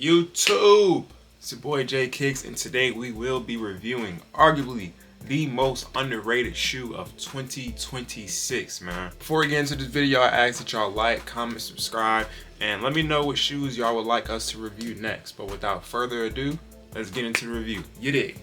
YouTube? It's your boy JayyKicksz, and today we will be reviewing arguably the most underrated shoe of 2026, man. Before we get into this video, I ask that y'all like, comment, subscribe, and let me know what shoes y'all would like us to review next. But without further ado, let's get into the review. You dig?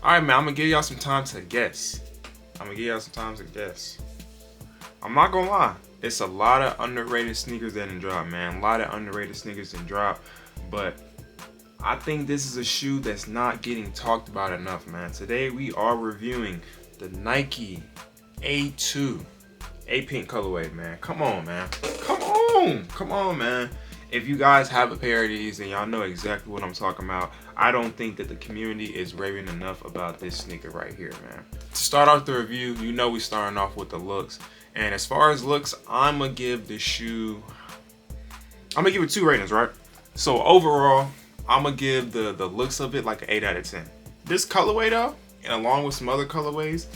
Alright, man, I'm gonna give y'all some time to guess. I'm not gonna lie, it's a lot of underrated sneakers that didn't drop, man. A lot of underrated sneakers didn't drop, but I think this is a shoe that's not getting talked about enough, man. Today we are reviewing the Nike A2, A pink colorway, man. Come on, man. Come on, man. If you guys have a pair of these and y'all know exactly what I'm talking about, I don't think that the community is raving enough about this sneaker right here, man. To start off the review, you know we starting off with the looks. And as far as looks, I'm gonna give the shoe, I'm gonna give it 2 ratings, right? So overall, I'm gonna give the looks of it like an 8 out of 10. This colorway though, and along with some other colorways,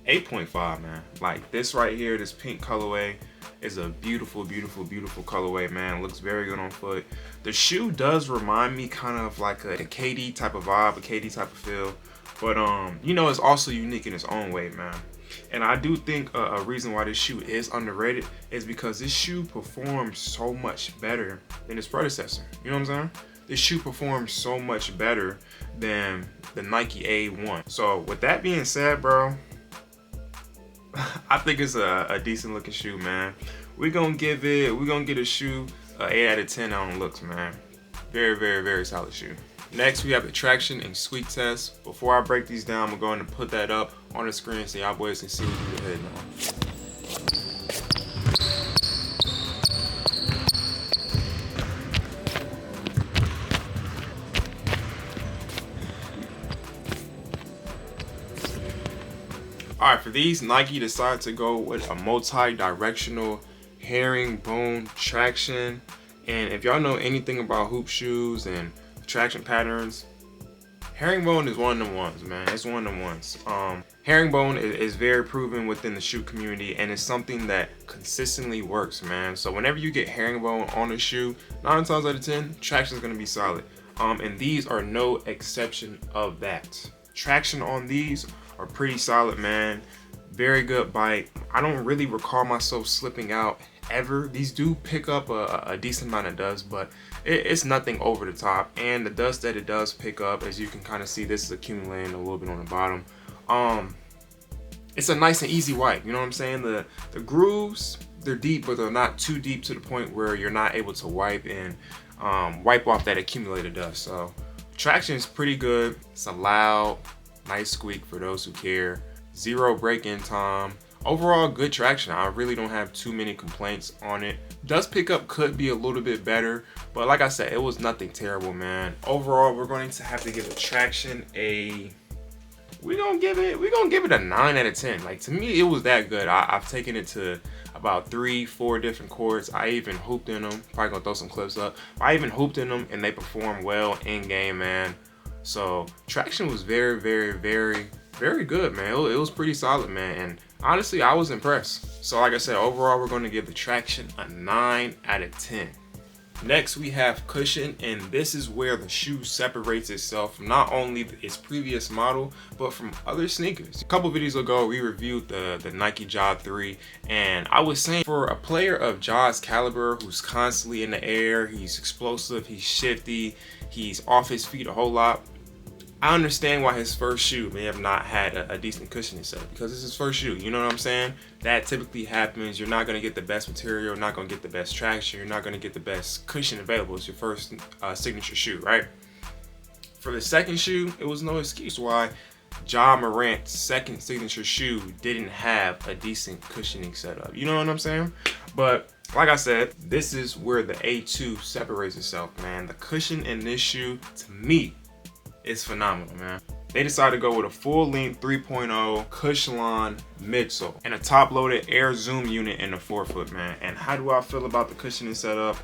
8.5, man. Like this right here, this pink colorway is a beautiful, beautiful, beautiful colorway, man. It looks very good on foot. The shoe does remind me kind of like a KD type of vibe, a KD type of feel. But you know, it's also unique in its own way, man. And I do think a reason why this shoe is underrated is because this shoe performs so much better than its predecessor. You know what I'm saying? This shoe performs so much better than the Nike A1. So with that being said, bro, I think it's a decent looking shoe, man. We're gonna get a shoe 8 out of 10 on looks, man. Very, very, very solid shoe. Next, we have the traction and squeak test. Before I break these down, I'm going to put that up on the screen so y'all boys can see what we're heading on. Alright, for these, Nike decided to go with a multi-directional herringbone traction. And if y'all know anything about hoop shoes and traction patterns, herringbone is one of them ones, man. It's one of them ones. Herringbone is very proven within the shoe community, and it's something that consistently works, man. So whenever you get herringbone on a shoe, 9 times out of 10, traction is going to be solid. And these are no exception of that. Traction on these are pretty solid, man. Very good bite. I don't really recall myself slipping out ever. These do pick up a decent amount of dust, but it's nothing over the top. And the dust that it does pick up, as you can kind of see, this is accumulating a little bit on the bottom. It's a nice and easy wipe, you know what I'm saying? The grooves, they're deep, but they're not too deep to the point where you're not able to wipe and wipe off that accumulated dust. So traction is pretty good. It's a loud, nice squeak for those who care. 0 break-in time. Overall, good traction. I really don't have too many complaints on it. Dust pickup could be a little bit better, but like I said, it was nothing terrible, man. Overall, we're going to have to give the traction we're gonna give it a 9 out of 10. Like, to me, it was that good. I've taken it to about 3-4 different courts. I even hooped in them. Probably gonna throw some clips up. I even hooped in them and they performed well in game, man. So traction was very, very, very, very good, man. It was pretty solid, man. And honestly, I was impressed. So like I said, overall, we're going to give the traction a 9 out of 10. Next, we have cushion, and this is where the shoe separates itself from not only its previous model, but from other sneakers. A couple videos ago, we reviewed the Nike Ja 3, and I was saying for a player of Ja's caliber who's constantly in the air, he's explosive, he's shifty, he's off his feet a whole lot, I understand why his first shoe may have not had a decent cushioning set, because it's his first shoe, you know what I'm saying? That typically happens. You're not going to get the best material, you're not going to get the best traction, you're not going to get the best cushion available. It's your first signature shoe, right? For the second shoe, it was no excuse why Ja Morant's second signature shoe didn't have a decent cushioning setup. You know what I'm saying? But like I said, this is where the A2 separates itself, man. The cushion in this shoe, to me, it's phenomenal, man. They decided to go with a full-length 3.0 Cushlon midsole and a top-loaded air zoom unit in the forefoot, man. And how do I feel about the cushioning setup?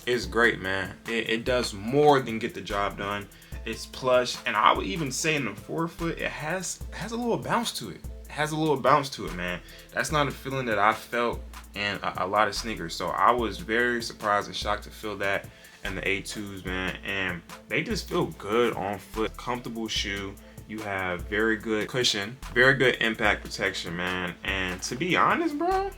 It's great, man. It does more than get the job done. It's plush, and I would even say in the forefoot, it has a little bounce to it. It has a little bounce to it, man. That's not a feeling that I felt in a lot of sneakers. So I was very surprised and shocked to feel that in the A2s, man. And they just feel good on foot. Comfortable shoe. You have very good cushion, very good impact protection, man. And to be honest, bro,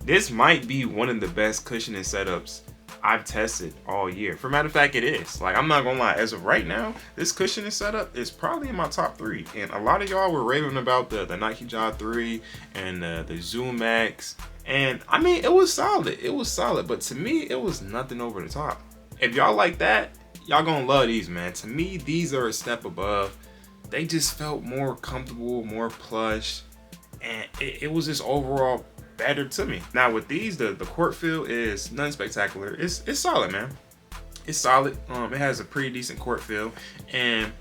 this might be one of the best cushioning setups I've tested all year. For matter of fact, it is. Like, I'm not gonna lie, as of right now, this cushioning setup is probably in my top 3. And a lot of y'all were raving about the Nike Jaw 3 and the Zoom X. And I mean, it was solid. It was solid, but to me, it was nothing over the top. If y'all like that, y'all gonna love these, man. To me, these are a step above. They just felt more comfortable, more plush, and it was just overall better to me. Now with these, the court feel is nothing spectacular. It's solid, man. It's solid. It has a pretty decent court feel, and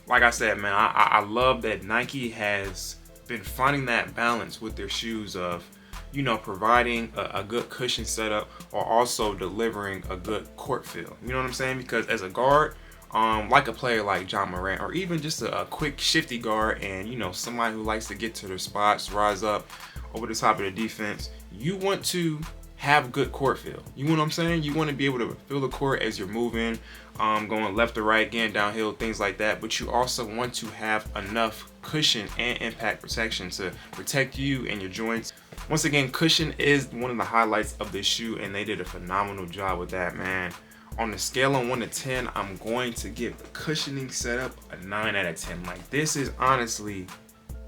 like I said, man, I love that Nike has been finding that balance with their shoes of, you know, providing a good cushion setup while also delivering a good court feel. You know what I'm saying? Because as a guard, like a player like John Morant, or even just a quick shifty guard, and you know, somebody who likes to get to their spots, rise up over the top of the defense, you want to have good court feel. You know what I'm saying? You want to be able to feel the court as you're moving, going left to right, getting downhill, things like that. But you also want to have enough cushion and impact protection to protect you and your joints. Once again, cushion is one of the highlights of this shoe, and they did a phenomenal job with that, man. On the scale of 1 to 10, I'm going to give the cushioning setup a 9 out of 10. Like, this is honestly,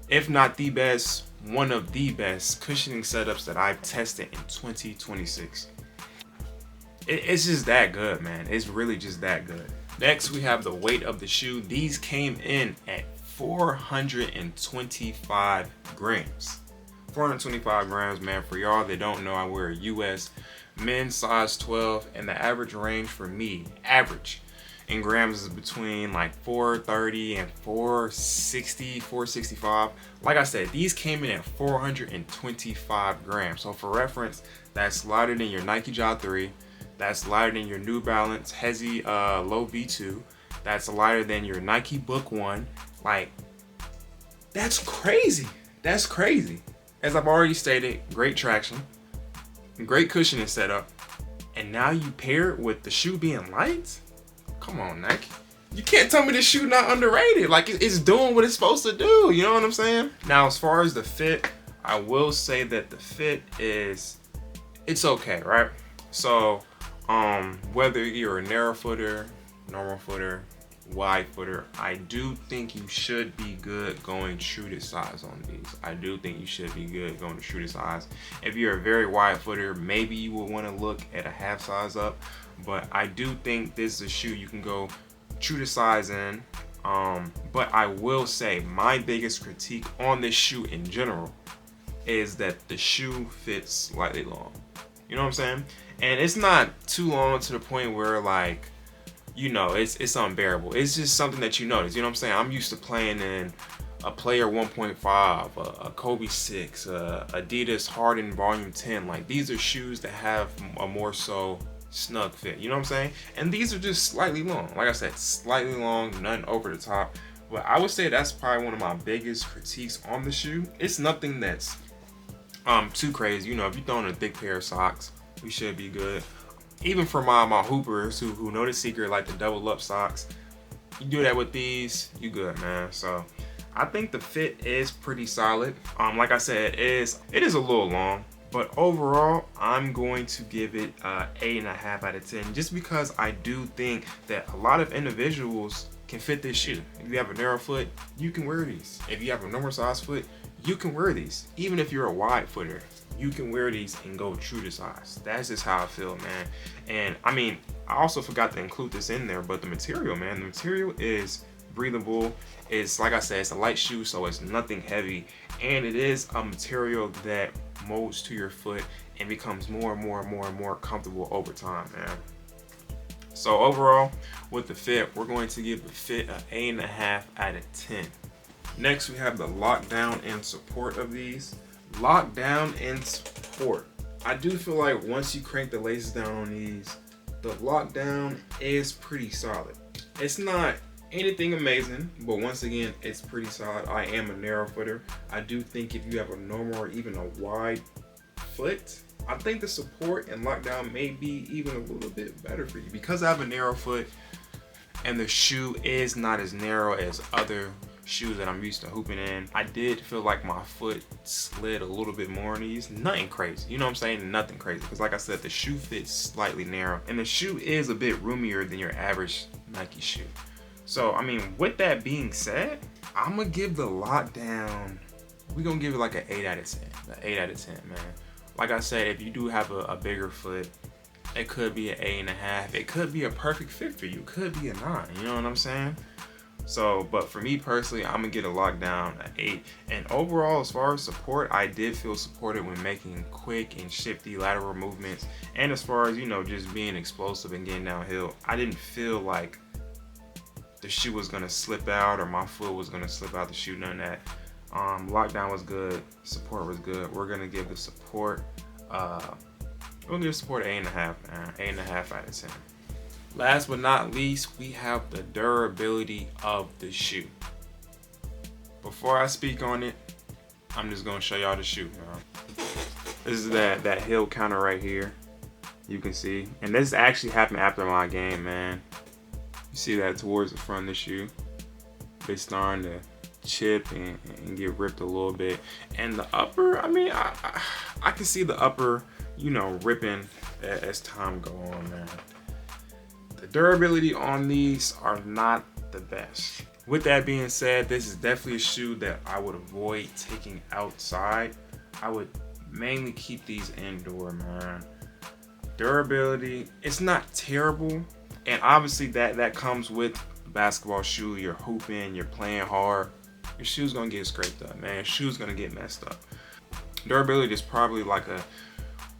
if not the best, one of the best cushioning setups that I've tested in 2026. It's just that good, man. It's really just that good. Next, we have the weight of the shoe. These came in at 425 grams. 425 grams, man. For y'all that don't know, I wear a US men's size 12, and the average range for me, average in grams, is between like 430 and 460, 465. Like I said, these came in at 425 grams. So for reference, that's lighter than your Nike Jaw 3. That's lighter than your New Balance Hezi Low V2. That's lighter than your Nike Book 1. Like, that's crazy. That's crazy. As I've already stated, great traction, great cushioning setup, and now you pair it with the shoe being light? Come on, Nike. You can't tell me this shoe not underrated. Like, it's doing what it's supposed to do. You know what I'm saying? Now, as far as the fit, I will say that the fit is, it's okay, right? So, whether you're a narrow footer, normal footer, wide footer, I do think you should be good going true to size on these. I do think you should be good going to true to size. If you're a very wide footer, maybe you will want to look at a half size up, but I do think this is a shoe you can go true to size in. But I will say my biggest critique on this shoe in general is that the shoe fits slightly long. You know what I'm saying? And it's not too long to the point where, like, you know, it's unbearable. It's just something that you notice. You know what I'm saying? I'm used to playing in a Player 1.5, a Kobe 6, Adidas Harden Volume 10. Like, these are shoes that have a more so snug fit. You know what I'm saying? And these are just slightly long. Like I said, slightly long, nothing over the top. But I would say that's probably one of my biggest critiques on the shoe. It's nothing that's too crazy. You know, if you're throwing a thick pair of socks, we should be good. Even for my hoopers who know the secret, like the double up socks, you do that with these, you good, man. So I think the fit is pretty solid. Like I said, it is a little long, but overall I'm going to give it 8.5 out of 10, just because I do think that a lot of individuals can fit this shoe. If you have a narrow foot, you can wear these. If you have a normal size foot, you can wear these. Even if you're a wide footer, you can wear these and go true to size. That's just how I feel, man. And I mean, I also forgot to include this in there, but the material, man, the material is breathable. It's, like I said, it's a light shoe, so it's nothing heavy, and it is a material that molds to your foot and becomes more and more comfortable over time, man. So overall, with the fit, we're going to give the fit an 8.5 out of 10. Next, we have the lockdown and support of these. Lockdown and support. I do feel like once you crank the laces down on these, the lockdown is pretty solid. It's not anything amazing, but once again, it's pretty solid. I am a narrow footer. I do think if you have a normal or even a wide foot, I think the support and lockdown may be even a little bit better for you because I have a narrow foot and the shoe is not as narrow as other shoes that I'm used to hooping in. I did feel like my foot slid a little bit more in these. Nothing crazy, you know what I'm saying? Nothing crazy, because like I said, the shoe fits slightly narrow and the shoe is a bit roomier than your average Nike shoe. So I mean, with that being said, I'm gonna give the lockdown, we're gonna give it like an 8 out of 10. An 8 out of 10, man. Like I said, if you do have a bigger foot, it could be an 8.5. It could be a perfect fit for you. It could be a 9, you know what I'm saying? So, but for me personally, I'm gonna get a lockdown an 8. And overall, as far as support, I did feel supported when making quick and shifty lateral movements. And as far as, you know, just being explosive and getting downhill, I didn't feel like the shoe was gonna slip out or my foot was gonna slip out the shoe, none of that. Lockdown was good, support was good. We're gonna give the support, we're gonna give support an 8.5, man. 8.5 out of 10. Last but not least, we have the durability of the shoe. Before I speak on it, I'm just gonna show y'all the shoe, man. This is that heel counter right here. You can see, and this actually happened after my game, man. You see that towards the front of the shoe. It's starting to chip and get ripped a little bit. And the upper, I mean, I can see the upper, you know, ripping as time go on, man. The durability on these are not the best. With that being said, this is definitely a shoe that I would avoid taking outside. I would mainly keep these indoor, man. Durability, it's not terrible. And obviously that comes with the basketball shoe. You're hooping, you're playing hard. Your shoe's gonna get scraped up, man. Your shoe's gonna get messed up. Durability is probably like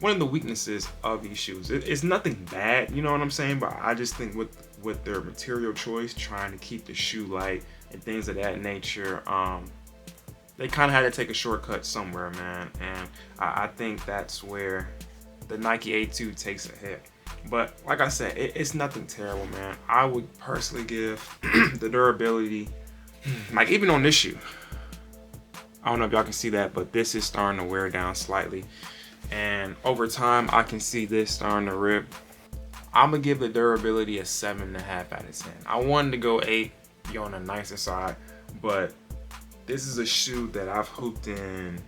one of the weaknesses of these shoes. It's nothing bad, you know what I'm saying? But I just think with their material choice, trying to keep the shoe light and things of that nature, they kind of had to take a shortcut somewhere, man. And I think that's where the Nike A2 takes a hit. But like I said, it's nothing terrible, man. I would personally give the durability, like even on this shoe, I don't know if y'all can see that, but this is starting to wear down slightly. And over time, I can see this starting to rip. I'm gonna give the durability a 7.5 out of 10. I wanted to go 8, be on the nicer side, but this is a shoe that I've hooped in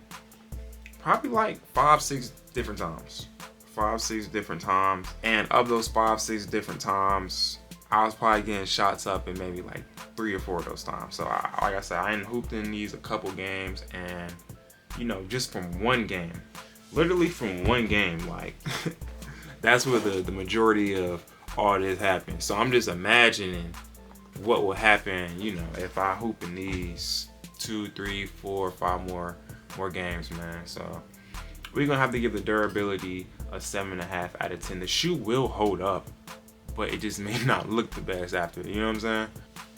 probably like 5-6 different times. 5-6 different times. And of those 5-6 different times, I was probably getting shots up in maybe like 3 or 4 of those times. So like I said, I ain't hooped in these a couple games, and you know, just from one game, literally from one game, like that's where the majority of all this happened. So I'm just imagining what will happen, you know, if I hoop in these 2, 3, 4, 5 more games, man. So we're gonna have to give the durability a 7.5 out of 10. The shoe will hold up, but it just may not look the best after, you know what I'm saying?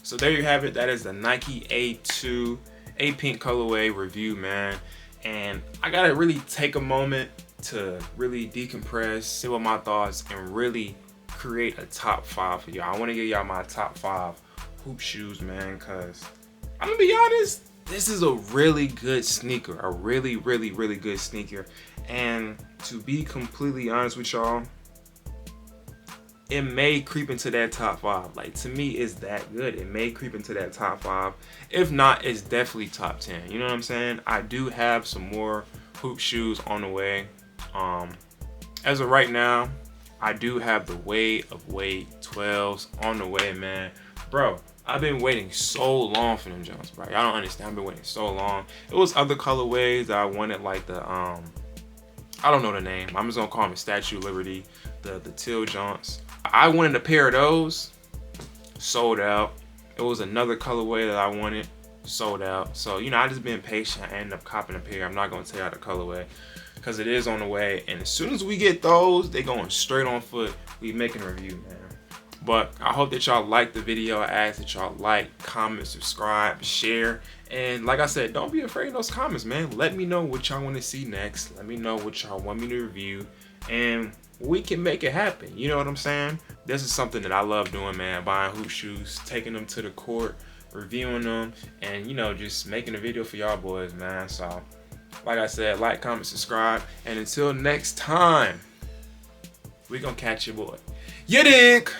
So there you have it. That is the Nike A2 A-Pink colorway review, man. And I gotta really take a moment to really decompress, see what my thoughts, and really create a top 5 for y'all. I wanna give y'all my top 5 hoop shoes, man, cause I'm gonna be honest, this is a really good sneaker, a really good sneaker. And to be completely honest with y'all, it may creep into that top 5. Like, to me, it's that good. It may creep into that top 5. If not, it's definitely top 10. You know what I'm saying? I do have some more hoop shoes on the way. As of right now, I do have the Weight of Weight 12s on the way, man. Bro, I've been waiting so long for them Jones, bro. Y'all don't understand. I've been waiting so long. It was other colorways that I wanted, like the I don't know the name. I'm just gonna call them Statue of Liberty, the teal jaunts. I wanted a pair of those, sold out. It was another colorway that I wanted, sold out. So, you know, I just been patient. I ended up copping a pair. I'm not gonna tell y'all the colorway because it is on the way. And as soon as we get those, they going straight on foot. We making a review, man. But I hope that y'all like the video. I ask that y'all like, comment, subscribe, share. And like I said, don't be afraid of those comments, man. Let me know what y'all want to see next. Let me know what y'all want me to review. And we can make it happen. You know what I'm saying? This is something that I love doing, man. Buying hoop shoes, taking them to the court, reviewing them, and, you know, just making a video for y'all boys, man. So Like I said, like, comment, subscribe, and until next time, we gonna catch your boy. You dig?